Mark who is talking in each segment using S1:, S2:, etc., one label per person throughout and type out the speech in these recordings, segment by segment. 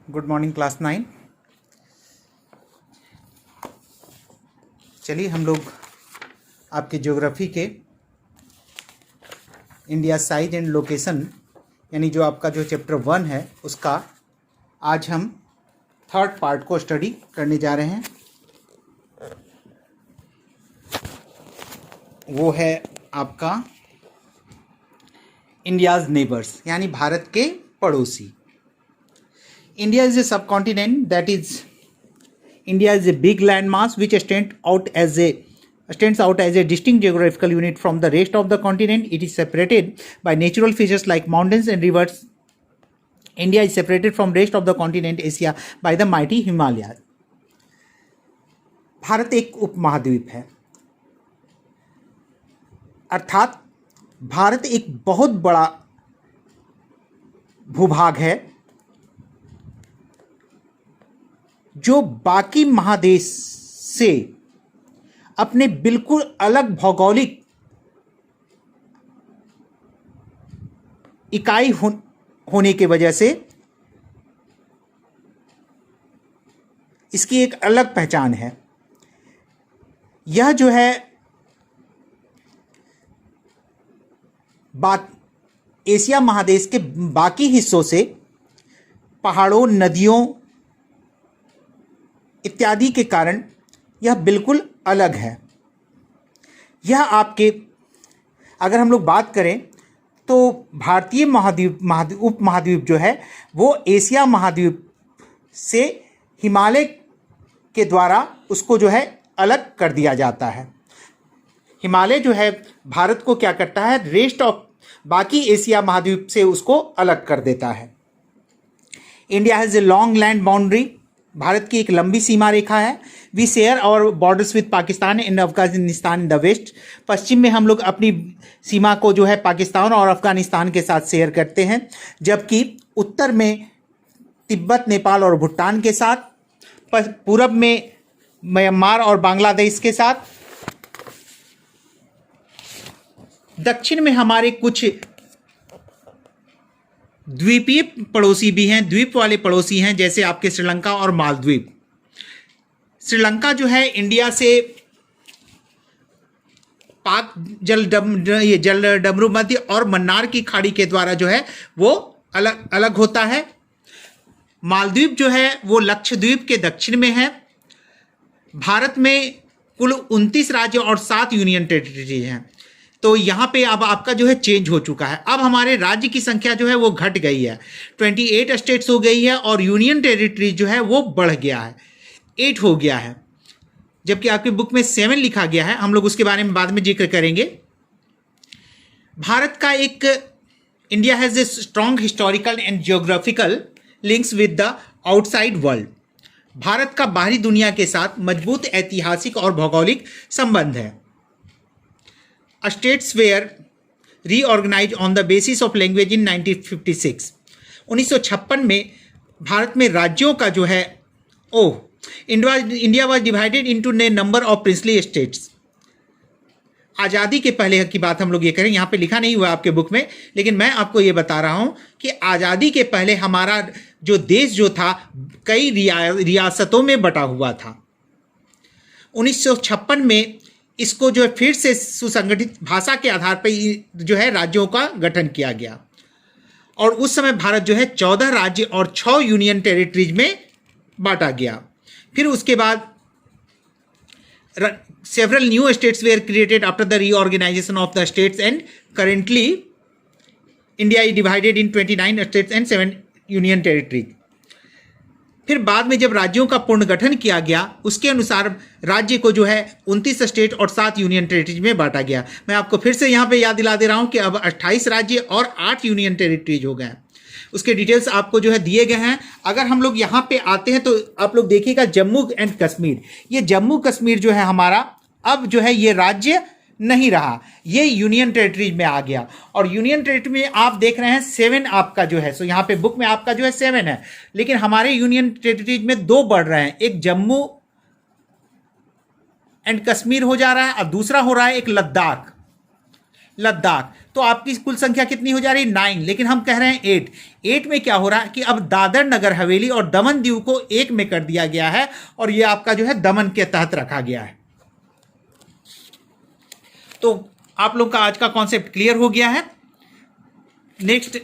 S1: Good morning class 9। चलिए हम लोग आपके ज्योग्राफी के इंडिया साइज एंड लोकेशन यानी जो आपका जो चैप्टर 1 है उसका आज हम थर्ड पार्ट को स्टडी करने जा रहे हैं। वो है आपका इंडियाज़ नेबर्स यानी भारत के पड़ोसी। India is a subcontinent that is India is a big landmass which stands out as a distinct geographical unit from the rest of the continent. It is separated by natural features like mountains and rivers. India is separated from rest of the continent Asia by the mighty Himalayas. Bharat एक उपमहाद्वीप है, अर्थात भारत एक बहुत बड़ा भूभाग है जो बाकी महादेश से अपने बिल्कुल अलग भौगोलिक इकाई होने के वजह से इसकी एक अलग पहचान है। यह जो है एशिया महादेश के बाकी हिस्सों से पहाड़ों, नदियों इत्यादि के कारण यह बिल्कुल अलग है। यह आपके अगर हम लोग बात करें तो भारतीय उपमहाद्वीप जो है वो एशिया महाद्वीप से हिमालय के द्वारा उसको जो है अलग कर दिया जाता है। हिमालय जो है भारत को क्या करता है, रेस्ट ऑफ बाकी एशिया महाद्वीप से उसको अलग कर देता है। India has a long land boundary, Bharat की एक लंबी सीमा रेखा है। We share our borders with Pakistan and Afghanistan in the west. पश्चिम में हम लोग अपनी सीमा को जो है पाकिस्तान और अफगानिस्तान के साथ शेयर करते हैं, जबकि उत्तर में तिब्बत, नेपाल और भूटान के साथ, पूरब में म्यांमार और बांग्लादेश के साथ, दक्षिण में हमारे कुछ द्वीपीय पड़ोसी भी हैं, द्वीप वाले पड़ोसी हैं, जैसे आपके श्रीलंका और मालदीव। श्रीलंका जो है इंडिया से पाक जल डमरू मध्य और मन्नार की खाड़ी के द्वारा जो है वो अलग अलग होता है। मालदीव जो है वो लक्षद्वीप के दक्षिण में है। भारत में कुल 29 राज्य और 7 यूनियन टेरिटरी हैं। तो यहाँ पे अब आपका जो है चेंज हो चुका है। अब हमारे राज्य की संख्या जो है वो घट गई है, 28 स्टेट्स हो गई है और यूनियन टेरिटरी जो है वो बढ़ गया है, 8 हो गया है, जबकि आपकी बुक में 7 लिखा गया है। हम लोग उसके बारे में बाद में जिक्र करेंगे। भारत का एक India has a strong historical and geographical links with the outside world. Bharat का बाहरी दुनिया के साथ मजबूत ऐतिहासिक और भौगोलिक संबंध है। States were reorganized on the basis of language in 1956। 1956 में भारत में राज्यों का जो है India was divided into A number of princely states. आज़ादी के पहले की बात हम लोग ये करें, यहाँ पे लिखा नहीं हुआ आपके बुक में, लेकिन मैं आपको ये बता रहा हूँ कि आज़ादी के पहले हमारा जो देश जो था कई रियासतों में बटा हुआ था। 1956 में इसको जो है फिर से सुसंगठित भाषा के आधार पर जो है राज्यों का गठन किया गया और उस समय भारत जो है 14 राज्य और 6 यूनियन टेरिटरीज में बांटा गया। फिर उसके बाद several new states were created after the reorganisation of the states and currently India is divided in 29 states and 7 union territories. फिर बाद में जब राज्यों का पुनर्गठन किया गया उसके अनुसार राज्य को जो है 29 स्टेट और 7 यूनियन टेरिटरीज में बांटा गया। मैं आपको फिर से यहाँ पे याद दिला दे रहा हूँ कि अब 28 राज्य और 8 यूनियन टेरिटरीज हो गए। उसके डिटेल्स आपको जो है दिए गए हैं। अगर हम लोग यहाँ पे आते हैं तो आप लोग देखिएगा जम्मू एंड कश्मीर, ये जम्मू कश्मीर जो है हमारा अब जो है ये राज्य नहीं रहा, ये यूनियन टेरिटरीज में आ गया। और यूनियन टेरिटरी में आप देख रहे हैं 7 आपका जो है, सो यहाँ पे बुक में आपका जो है 7 है, लेकिन हमारे यूनियन टेरिटरीज में 2 बढ़ रहे हैं। एक जम्मू एंड कश्मीर हो जा रहा है और दूसरा हो रहा है एक लद्दाख। तो आपकी कुल संख्या कितनी हो जा रही है 9, लेकिन हम कह रहे हैं 8। 8 में क्या हो रहा है कि अब दादर नगर हवेली और दमन दीव को एक में कर दिया गया है और ये आपका जो है दमन के तहत रखा गया है। तो आप लोग का आज का कॉन्सेप्ट क्लियर हो गया है। नेक्स्ट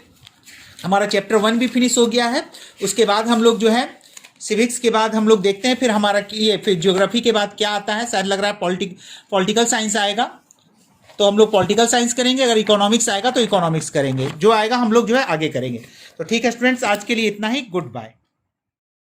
S1: हमारा चैप्टर 1 भी फिनिश हो गया है। उसके बाद हम लोग जो है सिविक्स के बाद हम लोग देखते हैं फिर हमारा ये फिर ज्योग्राफी के बाद क्या आता है। शायद लग रहा है पॉलिटिकल साइंस आएगा, तो हम लोग पॉलिटिकल साइंस करेंगे। अगर इकोनॉमिक्स आएगा तो इकोनॉमिक्स करेंगे, जो आएगा हम लोग जो है आगे करेंगे। तो ठीक है स्टूडेंट्स, आज के लिए इतना ही। Good bye.